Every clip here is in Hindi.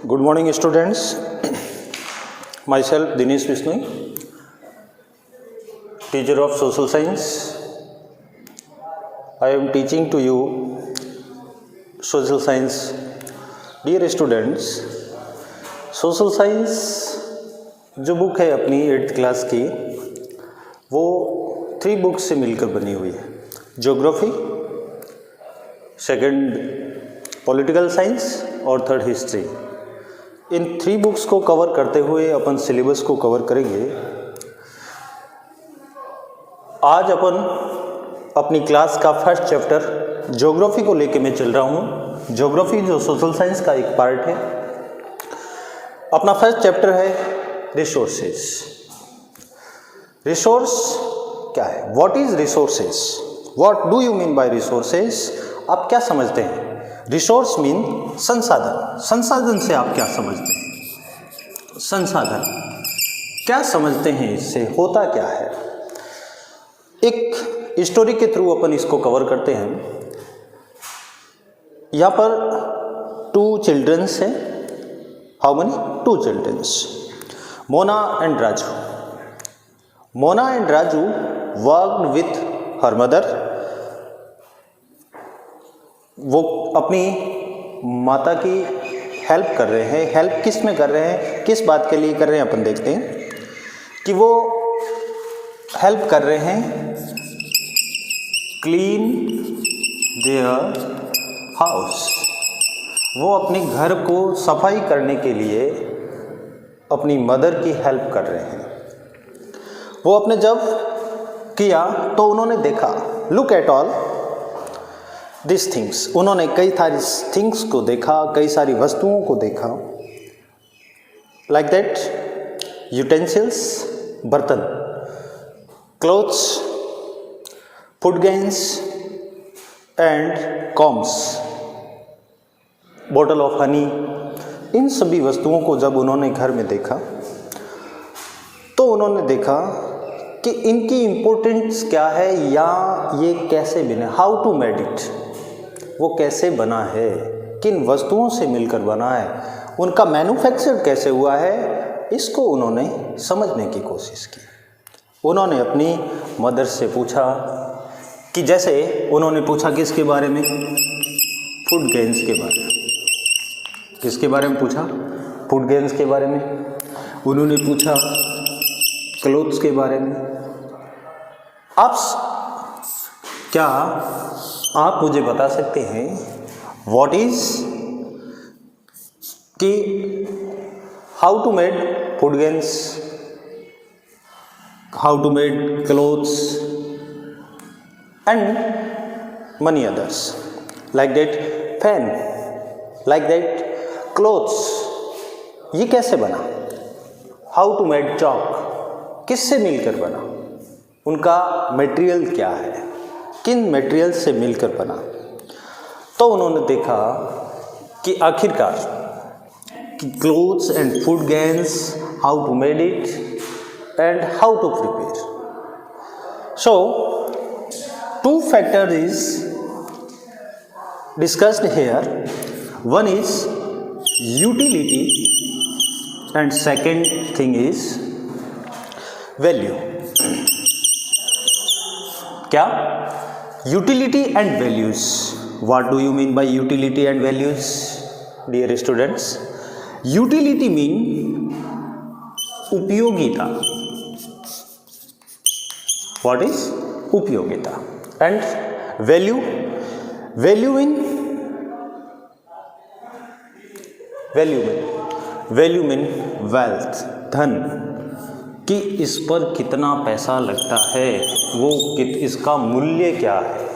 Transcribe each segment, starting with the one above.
Good morning, students. Myself Dinesh Vishnoi, teacher of social science. I am teaching to you social science. Dear students, social science जो बुक है अपनी 8th क्लास की, वो 3 बुक्स से मिलकर बनी हुई है. ज्योग्राफी, सेकंड पॉलिटिकल साइंस और थर्ड हिस्ट्री. इन 3 बुक्स को कवर करते हुए अपन सिलेबस को कवर करेंगे. आज अपन अपनी क्लास का फर्स्ट चैप्टर ज्योग्राफी को लेके मैं चल रहा हूँ. ज्योग्राफी जो सोशल साइंस का एक पार्ट है. अपना फर्स्ट चैप्टर है रिसोर्सेज. रिसोर्स क्या है? What is resources? What do you mean by resources? आप क्या समझते हैं? रिसोर्स मीन संसाधन. संसाधन से आप क्या समझते हैं? संसाधन क्या समझते हैं? इससे होता क्या है? एक स्टोरी के थ्रू अपन इसको कवर करते हैं. यहाँ पर 2 चिल्ड्रंस हैं. How many? 2 childrens, Mona and Raju. Mona and Raju worked with her mother. वो अपनी माता की हेल्प कर रहे हैं. हेल्प किस में कर रहे हैं, किस बात के लिए कर रहे हैं, अपन देखते हैं कि वो हेल्प कर रहे हैं क्लीन देयर हाउस. वो अपने घर को सफाई करने के लिए अपनी मदर की हेल्प कर रहे हैं. वो अपने जब किया तो उन्होंने देखा, look at all this things. उन्होंने कई सारी थिंग्स को देखा, कई सारी वस्तुओं को देखा. लाइक दैट यूटेंसिल्स, बर्तन, clothes, food grains and combs, bottle of honey. इन सभी वस्तुओं को जब उन्होंने घर में देखा तो उन्होंने देखा कि इनकी इम्पोर्टेंस क्या है या ये कैसे बने. हाउ टू मेड इट, वो कैसे बना है, किन वस्तुओं से मिलकर बना है, उनका मैन्युफैक्चर कैसे हुआ है, इसको उन्होंने समझने की कोशिश की. उन्होंने अपनी मदर से पूछा कि जैसे उन्होंने पूछा किसके बारे में? फूड गेन्स के बारे में. किसके बारे में पूछा? फूड गेन्स के बारे में. उन्होंने पूछा क्लोथ्स के बारे में. आप क्या आप मुझे बता सकते हैं व्हाट इज कि how to made food grains, how to made clothes and many others, like that fan, like that clothes. ये कैसे बना? हाउ टू मेड चॉक, किससे मिलकर बना, उनका मटेरियल क्या है, किन मटेरियल से मिलकर बना. तो उन्होंने देखा कि आखिरकार कि clothes and food grains, how to made it and how to prepare. So 2 factors is discussed here. One is utility and second thing is value. क्या? Utility and values. What do you mean by utility and values, dear students? Utility mean उपयोगिता. What is उपयोगिता? And value, value mean wealth, धन. कि इस पर कितना पैसा लगता है, वो इसका मूल्य क्या है,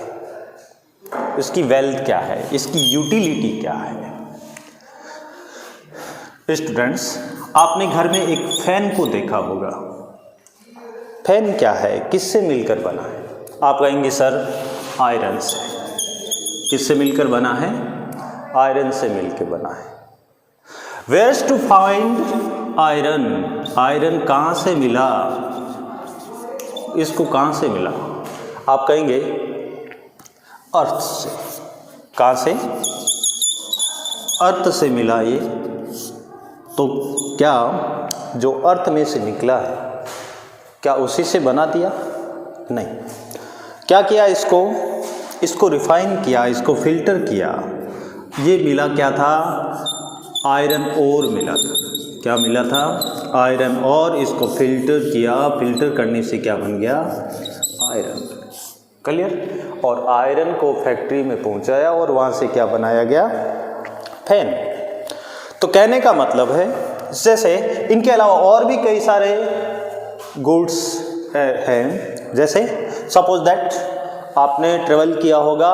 इसकी वेल्थ क्या है, इसकी यूटिलिटी क्या है. स्टूडेंट्स, आपने घर में एक फैन को देखा होगा. फैन क्या है, किससे मिलकर बना है? आप कहेंगे सर आयरन से. किससे मिलकर बना है? आयरन से मिलकर बना है. Where to find iron. Iron कहाँ से मिला, इसको कहाँ से मिला? आप कहेंगे अर्थ से. कहाँ से? अर्थ से मिला ये तो क्या जो अर्थ में से निकला है क्या उसी से बना दिया? नहीं। क्या किया? इसको रिफाइन किया, इसको फिल्टर किया। ये मिला क्या था? आयरन ओर मिला था। क्या मिला था? Iron ore. इसको फिल्टर किया, फिल्टर करने से क्या बन गया? आयरन। क्लियर? और आयरन को फैक्ट्री में पहुंचाया और वहाँ से क्या बनाया गया? फैन। तो कहने का मतलब है जैसे इनके अलावा और भी कई सारे गुड्स हैं। जैसे सपोज दैट आपने ट्रेवल किया होगा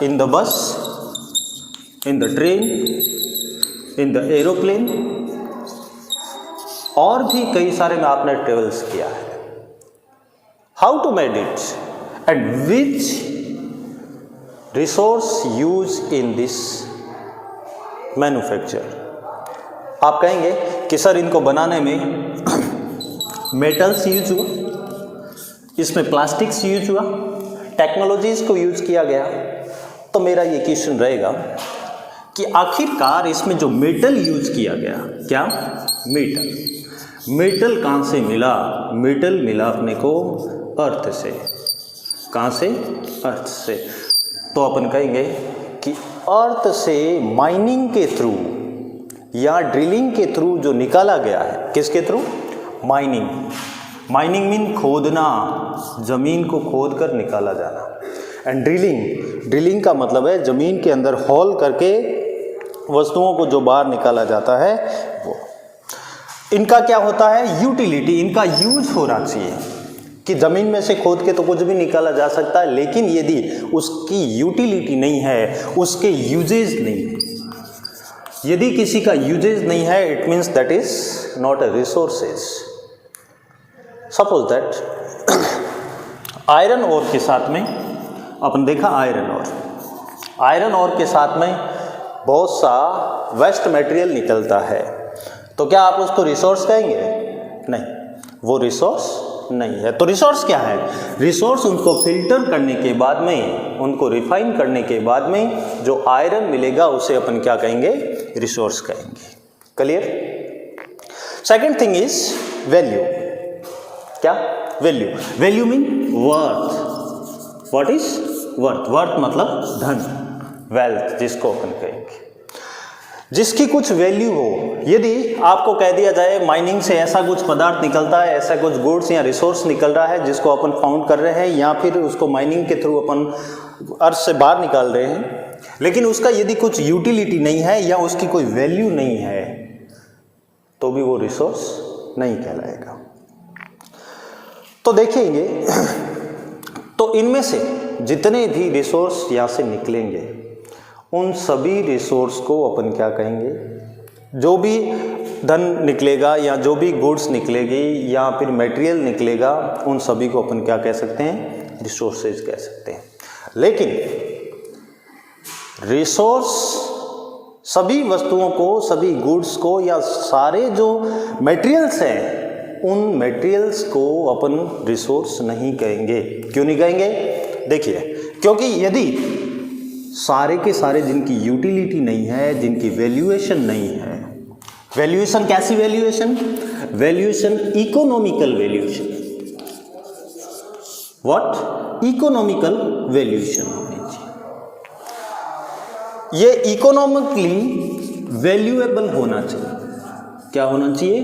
in the bus, in the train, in the aeroplane, और भी कई सारे में आपने ट्रेवल्स किया है। How to made it and which resource use in this manufacture? आप कहेंगे कि सर इनको बनाने में मेटल्स यूज हुआ, इसमें प्लास्टिक्स यूज हुआ, टेक्नोलॉजीज को यूज किया गया। तो मेरा ये क्वेश्चन रहेगा कि आखिरकार इसमें जो मेटल यूज किया गया, क्या मेटल कहाँ से मिला? मेटल मिला अपने को अर्थ से। कहाँ से? अर्थ से। तो अपन कहेंगे कि अर्थ से माइनिंग के थ्रू या ड्रिलिंग के थ्रू जो निकाला गया है, किसके थ्रू? माइनिंग। माइनिंग मीन खोदना, जमीन को खोद कर निकाला जाना। एंड ड्रिलिंग का मतलब है जमीन के अंदर होल करके वस्तुओं को जो बाहर निकाला जाता है वो। इनका क्या होता है? यूटिलिटी। इनका यूज होना चाहिए कि जमीन में से खोद के तो कुछ भी निकाला जा सकता है, लेकिन यदि उसकी यूटिलिटी नहीं है, उसके यूजेज नहीं है, यदि किसी का यूजेज नहीं है, it means that is not a resources. Suppose that iron ore के साथ में अपन देखा आयरन ओर के साथ में बहुत सा वेस्ट मटेरियल निकलता है। तो क्या आप उसको रिसोर्स कहेंगे? नहीं, वो रिसोर्स नहीं है। तो रिसोर्स क्या है? रिसोर्स उनको फिल्टर करने के बाद में, उनको रिफाइन करने के बाद में जो आयरन मिलेगा उसे अपन क्या कहेंगे? रिसोर्स कहेंगे। Clear? Second thing is value. क्या? Value mean worth. What is worth? Worth मतलब धन, वेल्थ जिसको अपन कहेंगे, जिसकी कुछ वैल्यू हो। यदि आपको कह दिया जाए माइनिंग से ऐसा कुछ पदार्थ निकलता है, ऐसा कुछ गुड्स या रिसोर्स निकल रहा है जिसको अपन फाउंड कर रहे हैं, या फिर उसको माइनिंग के थ्रू अपन अर्थ से बाहर निकाल रहे हैं, लेकिन उसका यदि कुछ यूटिलिटी नहीं है या उसकी कोई वैल्यू नहीं है, तो भी वो रिसोर्स नहीं कहलाएगा। तो देखेंगे तो इनमें से जितने भी रिसोर्स यहाँ से निकलेंगे उन सभी रिसोर्स को अपन क्या कहेंगे? जो भी धन निकलेगा या जो भी गुड्स निकलेगी या फिर मटेरियल निकलेगा, उन सभी को अपन क्या कह सकते हैं? रिसोर्सेज कह सकते हैं। लेकिन रिसोर्स सभी वस्तुओं को, सभी गुड्स को या सारे जो मटेरियल्स हैं, उन मटेरियल्स को अपन रिसोर्स नहीं कहेंगे। क्यों नहीं कहेंगे? देखिए, क्योंकि यदि सारे के सारे जिनकी यूटिलिटी नहीं है, जिनकी वैल्यूएशन नहीं है, वैल्यूएशन कैसी valuation? Valuation economical valuation. What? Economical valuation होनी चाहिए। ये इकोनॉमिकली वैल्यूएबल होना चाहिए। क्या होना चाहिए?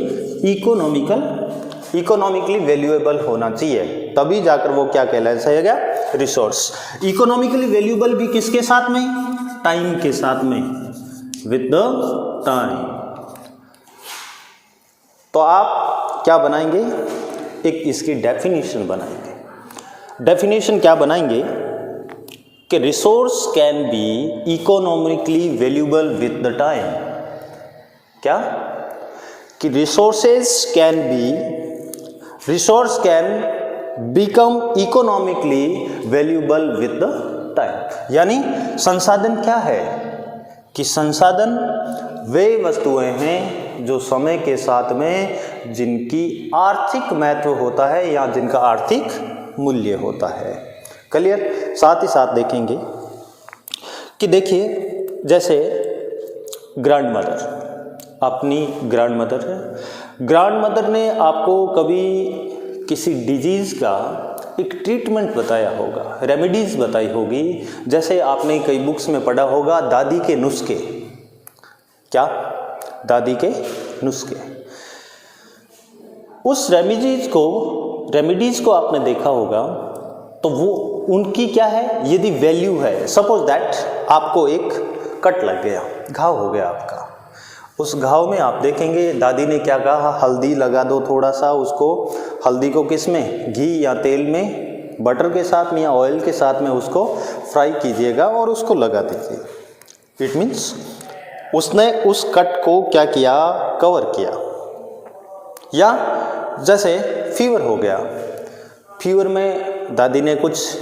इकोनॉमिकली वैल्यूएबल होना चाहिए, तभी जाकर वो क्या कहलाएगा? रिसोर्स। इकोनॉमिकली वैल्यूएबल भी किसके साथ में? टाइम के साथ में, विद द टाइम। तो आप क्या बनाएंगे? एक इसकी डेफिनेशन बनाएंगे। डेफिनेशन क्या बनाएंगे कि resource can be economically valuable with the time. क्या? कि resource can become economically valuable with the time. यानी संसाधन क्या है? कि संसाधन वे वस्तुएं हैं जो समय के साथ में जिनकी आर्थिक महत्व होता है या जिनका आर्थिक मूल्य होता है। क्लियर? साथ ही साथ देखेंगे कि देखिए, जैसे ग्रैंड मदर, अपनी ग्रैंड मदर है। ग्रैंड मदर ने आपको कभी किसी डिजीज़ का एक ट्रीटमेंट बताया होगा, रेमेडीज़ बताई होगी। जैसे आपने कई बुक्स में पढ़ा होगा दादी के नुस्खे। क्या? दादी के नुस्खे। उस रेमेडीज़ को आपने देखा होगा, तो वो उनकी क्या है, यदि वैल्यू है। सपोज दैट आपको एक कट लग गया, घाव हो गया आपका। उस घाव में आप देखेंगे दादी ने क्या कहा, हल्दी लगा दो थोड़ा सा उसको। हल्दी को किस में, घी या तेल में, बटर के साथ में या ऑयल के साथ में उसको फ्राई कीजिएगा और उसको लगा दीजिए। इट मीन्स उसने उस कट को क्या किया, कवर किया। या जैसे फीवर हो गया, फीवर में दादी ने कुछ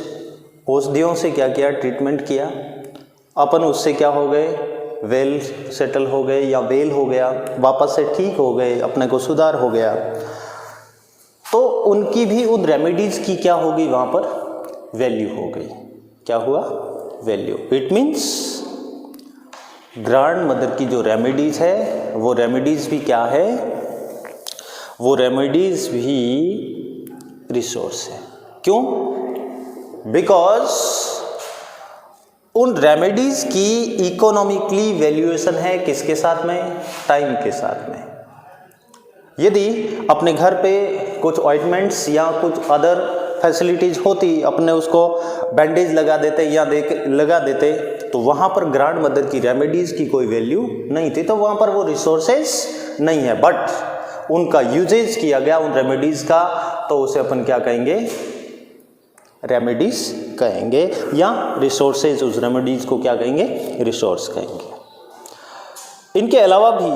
औषधियों से क्या किया, ट्रीटमेंट किया। अपन उससे क्या हो गए, वेल सेटल हो गए या वेल हो गया, वापस से ठीक हो गए, अपने को सुधार हो गया। तो उनकी भी उन रेमेडीज़ की क्या होगी, वहाँ पर वैल्यू हो गई। क्या हुआ, value. It means grand mother की जो रेमेडीज़ है, वो रेमेडीज़ भी क्या है, वो रेमेडीज़ भी रिसोर्स है। क्यों? बिकॉज उन रेमेडीज़ की इकोनॉमिकली वैल्यूएशन है किसके साथ में, टाइम के साथ में। यदि अपने घर पे कुछ ऑइंटमेंट्स या कुछ अदर फैसिलिटीज़ होती, अपने उसको बैंडेज लगा देते या लगा देते, तो वहाँ पर ग्रैंड मदर की रेमेडीज़ की कोई वैल्यू नहीं थी, तो वहाँ पर वो रिसोर्सेस नहीं है। बट उनका यूजेज किया गया उन रेमेडीज़ का, तो उसे अपन क्या कहेंगे, रेमेडीज़ कहेंगे, या रिसोर्सेज। उस रेमेडीज़ को क्या कहेंगे, रिसोर्स कहेंगे। इनके अलावा भी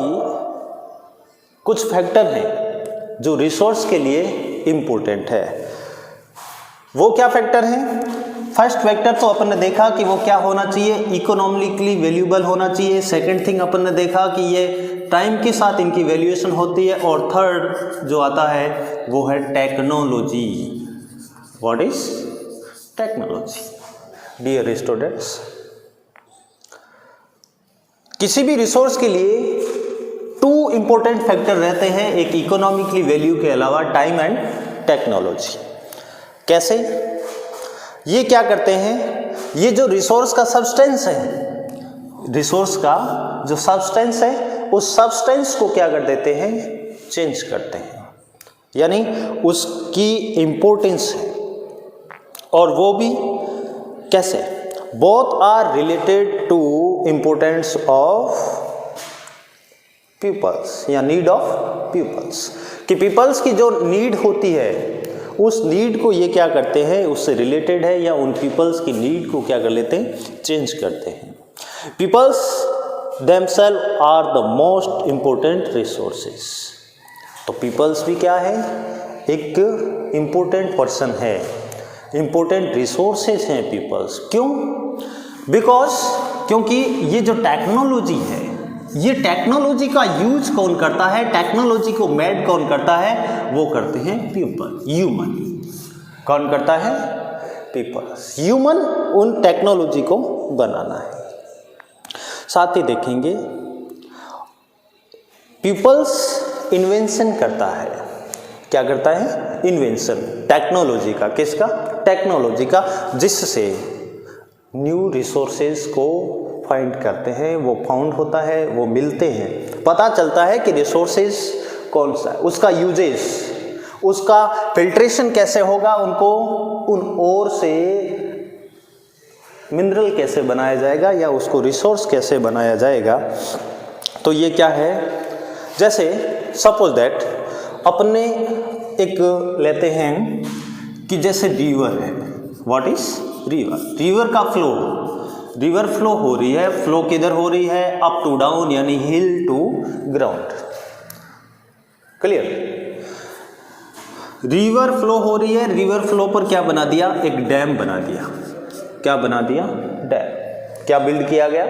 कुछ फैक्टर हैं जो रिसोर्स के लिए इम्पोर्टेंट है। वो क्या फैक्टर हैं? फर्स्ट फैक्टर तो अपन ने देखा कि वो क्या होना चाहिए, इकोनॉमिकली वैल्यूएबल होना चाहिए। सेकंड थिंग अपन ने देखा कि ये टाइम के साथ इनकी वैल्यूएशन होती है। और थर्ड जो आता है वो है technology. What is technology? Dear students, किसी भी रिसोर्स के लिए टू इंपॉर्टेंट फैक्टर रहते हैं, एक इकोनॉमिकली वैल्यू के अलावा टाइम एंड टेक्नोलॉजी। कैसे? ये क्या करते हैं, ये जो रिसोर्स का सब्सटेंस है, रिसोर्स का जो सब्सटेंस है, उस सब्सटेंस को क्या कर देते हैं, चेंज करते हैं, यानी उसकी इंपॉर्टेंस है। और वो भी कैसे? Both are related to importance of peoples या नीड ऑफ पीपल्स, कि पीपल्स की जो नीड होती है उस नीड को ये क्या करते हैं, उससे रिलेटेड है, या उन पीपल्स की नीड को क्या कर लेते हैं, चेंज करते हैं। Peoples themselves are the most important resources. तो पीपल्स भी क्या है, एक इंपॉर्टेंट पर्सन है, इंपॉर्टेंट रिसोर्सेस हैं पीपल्स। क्यों? बिकॉज क्योंकि ये जो टेक्नोलॉजी है, ये टेक्नोलॉजी का यूज कौन करता है, टेक्नोलॉजी को मेड कौन करता है, वो करते हैं पीपल, ह्यूमन। कौन करता है? पीपल्स। ह्यूमन उन टेक्नोलॉजी को बनाना है। साथ ही देखेंगे पीपल्स इन्वेंशन करता है। क्या करता है? इन्वेंशन टेक्नोलॉजी का। किसका? टेक्नोलॉजी का, जिससे न्यू रिसोर्सेज को फाइंड करते हैं, वो फाउंड होता है, वो मिलते हैं, पता चलता है कि रिसोर्सेज कौन सा है, उसका यूजेज, उसका फिल्ट्रेशन कैसे होगा, उनको उन ओर से मिनरल कैसे बनाया जाएगा या उसको रिसोर्स कैसे बनाया जाएगा। तो ये क्या है, जैसे सपोज दैट अपने एक लेते हैं कि जैसे रिवर है। What is river? रिवर का फ्लो, रिवर फ्लो हो रही है, फ्लो किधर हो रही है, अप टू डाउन, यानी hill to ground. Clear? River flow हो रही है, रिवर फ्लो पर क्या बना दिया, एक डैम बना दिया। क्या बना दिया? डैम। क्या बिल्ड किया गया?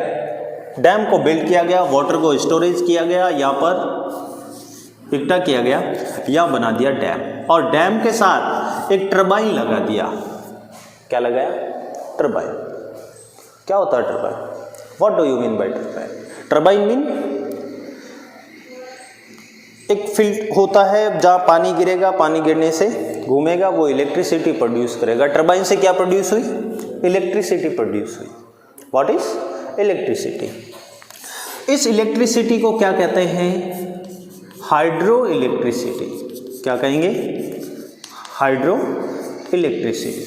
डैम को बिल्ड किया गया, वाटर को स्टोरेज किया गया, यहाँ पर इकट्ठा किया गया, या बना दिया डैम। और डैम के साथ एक टरबाइन लगा दिया। क्या लगाया? टरबाइन। क्या होता है turbine? What do you mean by turbine? Turbine mean एक फील्ड होता है जहाँ पानी गिरेगा, पानी गिरने से घूमेगा, वो इलेक्ट्रिसिटी प्रोड्यूस करेगा। टरबाइन से क्या प्रोड्यूस हुई? इलेक्ट्रिसिटी प्रोड्यूस हुई। What is electricity? इस इलेक्ट्रिसिटी को क्या कहते हैं? Hydro electricity. क्या कहेंगे? Hydro electricity.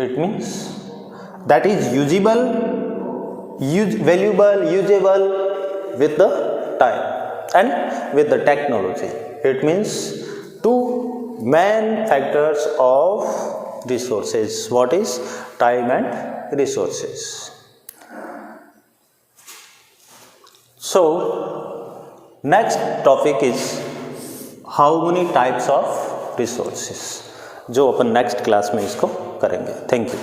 It means that is usable, valuable, usable with the time and with the technology. It means two main factors of resources. What is time and resources? So next topic is how many types of resources, जो अपन नेक्स्ट क्लास में इसको करेंगे। Thank you.